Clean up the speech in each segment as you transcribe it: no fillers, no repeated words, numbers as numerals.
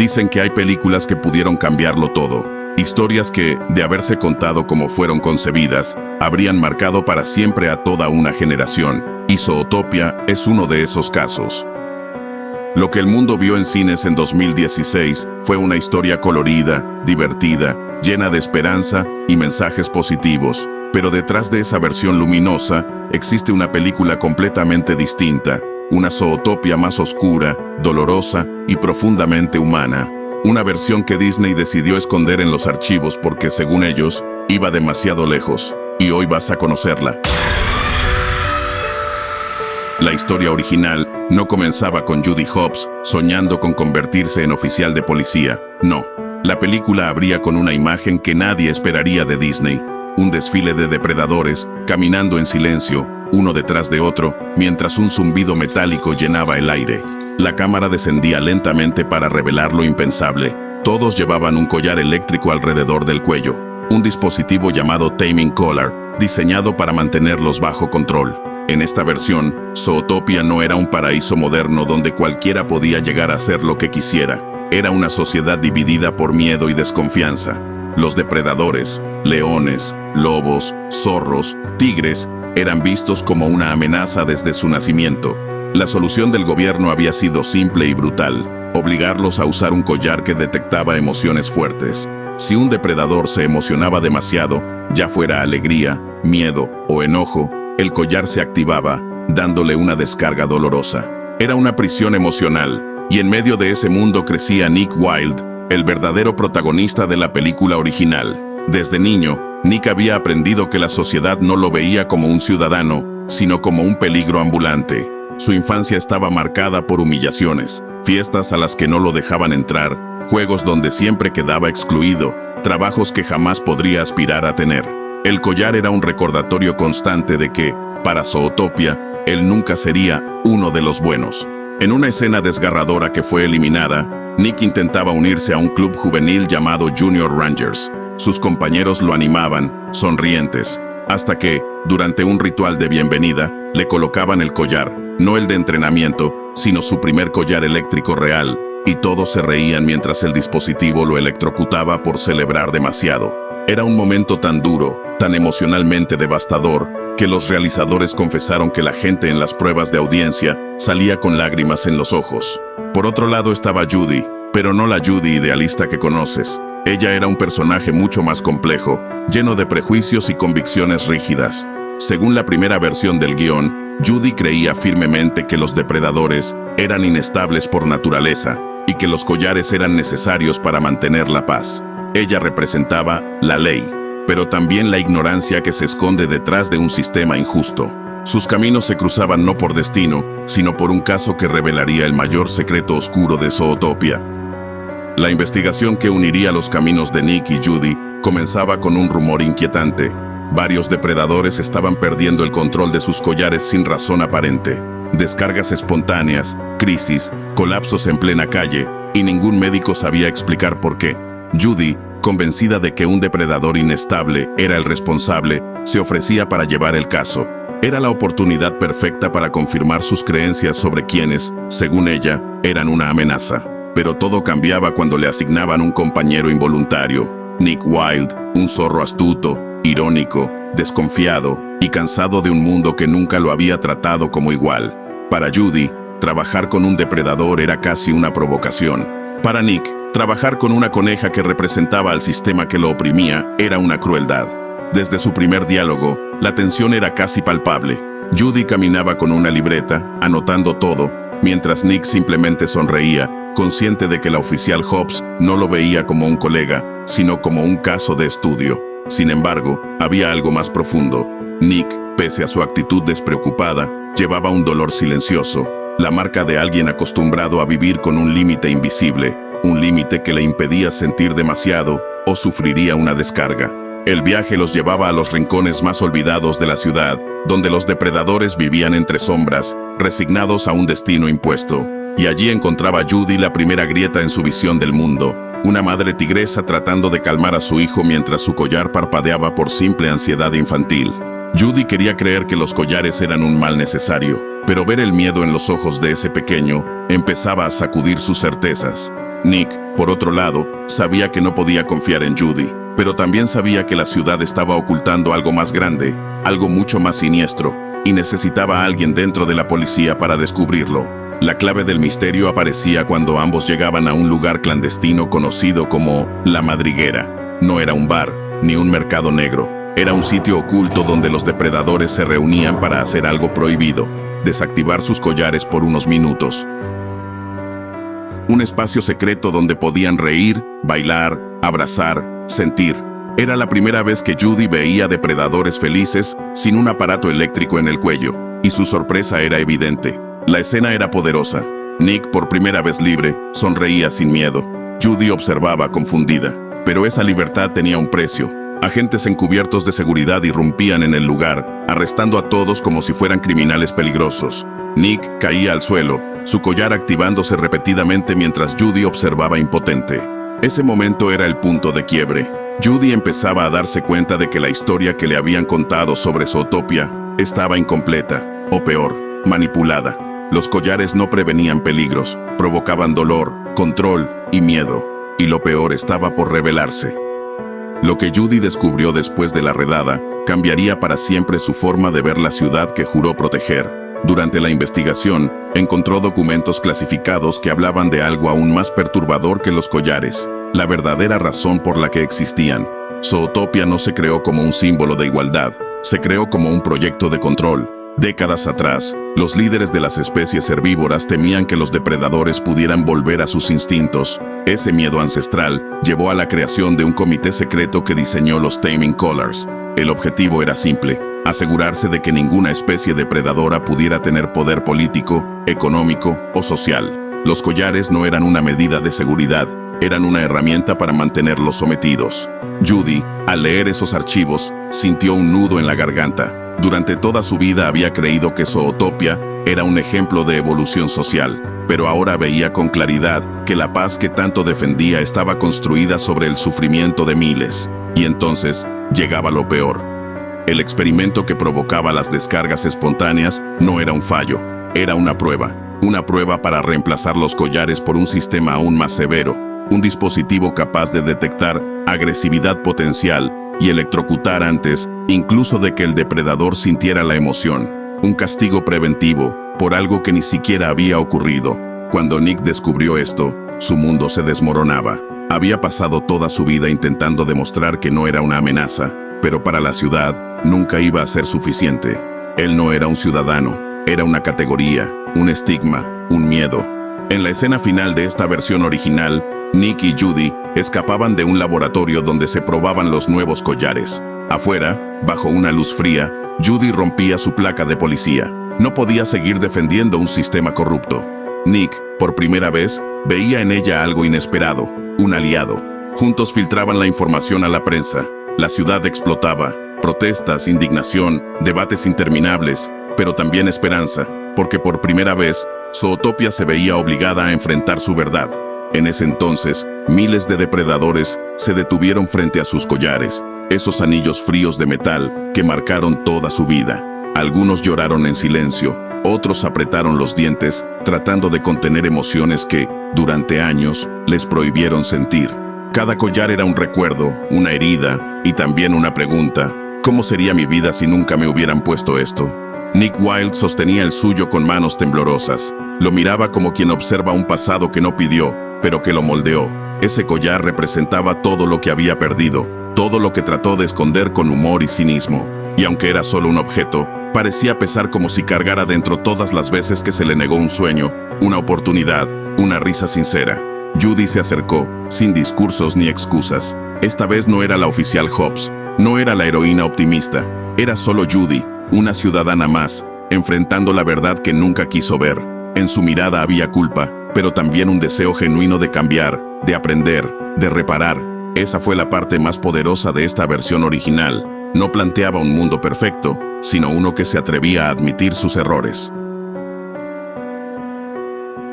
Dicen que hay películas que pudieron cambiarlo todo. Historias que, de haberse contado como fueron concebidas, habrían marcado para siempre a toda una generación. Y Zootopia es uno de esos casos. Lo que el mundo vio en cines en 2016 fue una historia colorida, divertida, llena de esperanza y mensajes positivos. Pero detrás de esa versión luminosa existe una película completamente distinta, una Zootopia más oscura, dolorosa y profundamente humana. Una versión que Disney decidió esconder en los archivos porque, según ellos, iba demasiado lejos. Y hoy vas a conocerla. La historia original no comenzaba con Judy Hopps soñando con convertirse en oficial de policía. No, la película abría con una imagen que nadie esperaría de Disney. Un desfile de depredadores, caminando en silencio, uno detrás de otro, mientras un zumbido metálico llenaba el aire. La cámara descendía lentamente para revelar lo impensable. Todos llevaban un collar eléctrico alrededor del cuello, un dispositivo llamado Taming Collar, diseñado para mantenerlos bajo control. En esta versión, Zootopia no era un paraíso moderno donde cualquiera podía llegar a hacer lo que quisiera. Era una sociedad dividida por miedo y desconfianza. Los depredadores, leones, lobos, zorros, tigres, eran vistos como una amenaza desde su nacimiento. La solución del gobierno había sido simple y brutal: obligarlos a usar un collar que detectaba emociones fuertes. Si un depredador se emocionaba demasiado, ya fuera alegría, miedo o enojo, el collar se activaba, dándole una descarga dolorosa. Era una prisión emocional, y en medio de ese mundo crecía Nick Wilde, el verdadero protagonista de la película original. Desde niño, Nick había aprendido que la sociedad no lo veía como un ciudadano, sino como un peligro ambulante. Su infancia estaba marcada por humillaciones, fiestas a las que no lo dejaban entrar, juegos donde siempre quedaba excluido, trabajos que jamás podría aspirar a tener. El collar era un recordatorio constante de que, para Zootopia, él nunca sería uno de los buenos. En una escena desgarradora que fue eliminada, Nick intentaba unirse a un club juvenil llamado Junior Rangers. Sus compañeros lo animaban, sonrientes, hasta que, durante un ritual de bienvenida, le colocaban el collar, no el de entrenamiento, sino su primer collar eléctrico real, y todos se reían mientras el dispositivo lo electrocutaba por celebrar demasiado. Era un momento tan duro, tan emocionalmente devastador, que los realizadores confesaron que la gente en las pruebas de audiencia salía con lágrimas en los ojos. Por otro lado estaba Judy, pero no la Judy idealista que conoces. Ella era un personaje mucho más complejo, lleno de prejuicios y convicciones rígidas. Según la primera versión del guión, Judy creía firmemente que los depredadores eran inestables por naturaleza y que los collares eran necesarios para mantener la paz. Ella representaba la ley, pero también la ignorancia que se esconde detrás de un sistema injusto. Sus caminos se cruzaban no por destino, sino por un caso que revelaría el mayor secreto oscuro de Zootopia. La investigación que uniría los caminos de Nick y Judy comenzaba con un rumor inquietante. Varios depredadores estaban perdiendo el control de sus collares sin razón aparente. Descargas espontáneas, crisis, colapsos en plena calle, y ningún médico sabía explicar por qué. Judy, convencida de que un depredador inestable era el responsable, se ofrecía para llevar el caso. Era la oportunidad perfecta para confirmar sus creencias sobre quienes, según ella, eran una amenaza. Pero todo cambiaba cuando le asignaban un compañero involuntario. Nick Wilde, un zorro astuto, irónico, desconfiado y cansado de un mundo que nunca lo había tratado como igual. Para Judy, trabajar con un depredador era casi una provocación. Para Nick, trabajar con una coneja que representaba al sistema que lo oprimía era una crueldad. Desde su primer diálogo, la tensión era casi palpable. Judy caminaba con una libreta, anotando todo, mientras Nick simplemente sonreía, consciente de que la oficial Hopps no lo veía como un colega, sino como un caso de estudio. Sin embargo, había algo más profundo. Nick, pese a su actitud despreocupada, llevaba un dolor silencioso, la marca de alguien acostumbrado a vivir con un límite invisible, un límite que le impedía sentir demasiado o sufriría una descarga. El viaje los llevaba a los rincones más olvidados de la ciudad, donde los depredadores vivían entre sombras, resignados a un destino impuesto. Y allí encontraba Judy la primera grieta en su visión del mundo, una madre tigresa tratando de calmar a su hijo mientras su collar parpadeaba por simple ansiedad infantil. Judy quería creer que los collares eran un mal necesario, pero ver el miedo en los ojos de ese pequeño empezaba a sacudir sus certezas. Nick, por otro lado, sabía que no podía confiar en Judy, pero también sabía que la ciudad estaba ocultando algo más grande, algo mucho más siniestro, y necesitaba a alguien dentro de la policía para descubrirlo. La clave del misterio aparecía cuando ambos llegaban a un lugar clandestino conocido como La Madriguera. No era un bar, ni un mercado negro. Era un sitio oculto donde los depredadores se reunían para hacer algo prohibido: desactivar sus collares por unos minutos. Un espacio secreto donde podían reír, bailar, abrazar, sentir. Era la primera vez que Judy veía depredadores felices sin un aparato eléctrico en el cuello, y su sorpresa era evidente. La escena era poderosa. Nick, por primera vez libre, sonreía sin miedo. Judy observaba confundida. Pero esa libertad tenía un precio. Agentes encubiertos de seguridad irrumpían en el lugar, arrestando a todos como si fueran criminales peligrosos. Nick caía al suelo, su collar activándose repetidamente mientras Judy observaba impotente. Ese momento era el punto de quiebre. Judy empezaba a darse cuenta de que la historia que le habían contado sobre Zootopia estaba incompleta, o peor, manipulada. Los collares no prevenían peligros, provocaban dolor, control y miedo. Y lo peor estaba por revelarse. Lo que Judy descubrió después de la redada cambiaría para siempre su forma de ver la ciudad que juró proteger. Durante la investigación, encontró documentos clasificados que hablaban de algo aún más perturbador que los collares: la verdadera razón por la que existían. Zootopia no se creó como un símbolo de igualdad, se creó como un proyecto de control. Décadas atrás, los líderes de las especies herbívoras temían que los depredadores pudieran volver a sus instintos. Ese miedo ancestral llevó a la creación de un comité secreto que diseñó los Taming Collars. El objetivo era simple: asegurarse de que ninguna especie depredadora pudiera tener poder político, económico o social. Los collares no eran una medida de seguridad, eran una herramienta para mantenerlos sometidos. Judy, al leer esos archivos, sintió un nudo en la garganta. Durante toda su vida había creído que Zootopia era un ejemplo de evolución social, pero ahora veía con claridad que la paz que tanto defendía estaba construida sobre el sufrimiento de miles. Y entonces llegaba lo peor. El experimento que provocaba las descargas espontáneas no era un fallo, era una prueba para reemplazar los collares por un sistema aún más severo, un dispositivo capaz de detectar agresividad potencial y electrocutar antes incluso de que el depredador sintiera la emoción. Un castigo preventivo por algo que ni siquiera había ocurrido. Cuando Nick descubrió esto, su mundo se desmoronaba. Había pasado toda su vida intentando demostrar que no era una amenaza, pero para la ciudad nunca iba a ser suficiente. Él no era un ciudadano, era una categoría, un estigma, un miedo. En la escena final de esta versión original, Nick y Judy escapaban de un laboratorio donde se probaban los nuevos collares. Afuera, bajo una luz fría, Judy rompía su placa de policía. No podía seguir defendiendo un sistema corrupto. Nick, por primera vez, veía en ella algo inesperado, un aliado. Juntos filtraban la información a la prensa. La ciudad explotaba. Protestas, indignación, debates interminables, pero también esperanza, porque por primera vez, Zootopia se veía obligada a enfrentar su verdad. En ese entonces, miles de depredadores se detuvieron frente a sus collares, esos anillos fríos de metal que marcaron toda su vida. Algunos lloraron en silencio, otros apretaron los dientes, tratando de contener emociones que, durante años, les prohibieron sentir. Cada collar era un recuerdo, una herida y también una pregunta: ¿cómo sería mi vida si nunca me hubieran puesto esto? Nick Wilde sostenía el suyo con manos temblorosas. Lo miraba como quien observa un pasado que no pidió, pero que lo moldeó. Ese collar representaba todo lo que había perdido, todo lo que trató de esconder con humor y cinismo. Y aunque era solo un objeto, parecía pesar como si cargara dentro todas las veces que se le negó un sueño, una oportunidad, una risa sincera. Judy se acercó, sin discursos ni excusas. Esta vez no era la oficial Hobbs, no era la heroína optimista, era solo Judy, una ciudadana más, enfrentando la verdad que nunca quiso ver. En su mirada había culpa, pero también un deseo genuino de cambiar, de aprender, de reparar. Esa fue la parte más poderosa de esta versión original. No planteaba un mundo perfecto, sino uno que se atrevía a admitir sus errores.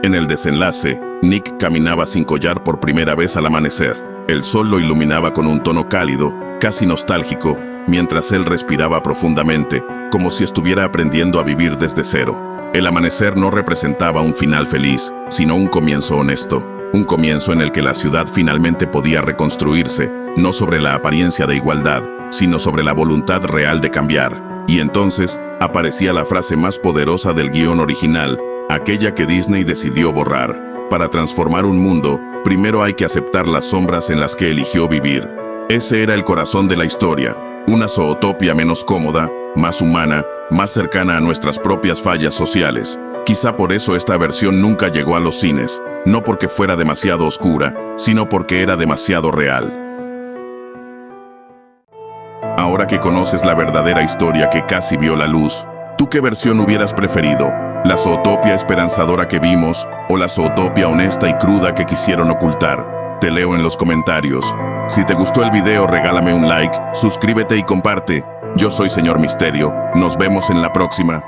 En el desenlace, Nick caminaba sin collar por primera vez al amanecer. El sol lo iluminaba con un tono cálido, casi nostálgico, mientras él respiraba profundamente, como si estuviera aprendiendo a vivir desde cero. El amanecer no representaba un final feliz, sino un comienzo honesto. Un comienzo en el que la ciudad finalmente podía reconstruirse, no sobre la apariencia de igualdad, sino sobre la voluntad real de cambiar. Y entonces aparecía la frase más poderosa del guión original, aquella que Disney decidió borrar. Para transformar un mundo, primero hay que aceptar las sombras en las que eligió vivir. Ese era el corazón de la historia, una zootopia menos cómoda, más humana, más cercana a nuestras propias fallas sociales. Quizá por eso esta versión nunca llegó a los cines, no porque fuera demasiado oscura, sino porque era demasiado real. Ahora que conoces la verdadera historia que casi vio la luz, ¿tú qué versión hubieras preferido? ¿La zootopia esperanzadora que vimos o la zootopia honesta y cruda que quisieron ocultar? Te leo en los comentarios. Si te gustó el video, regálame un like, suscríbete y comparte. Yo soy Señor Misterio. Nos vemos en la próxima.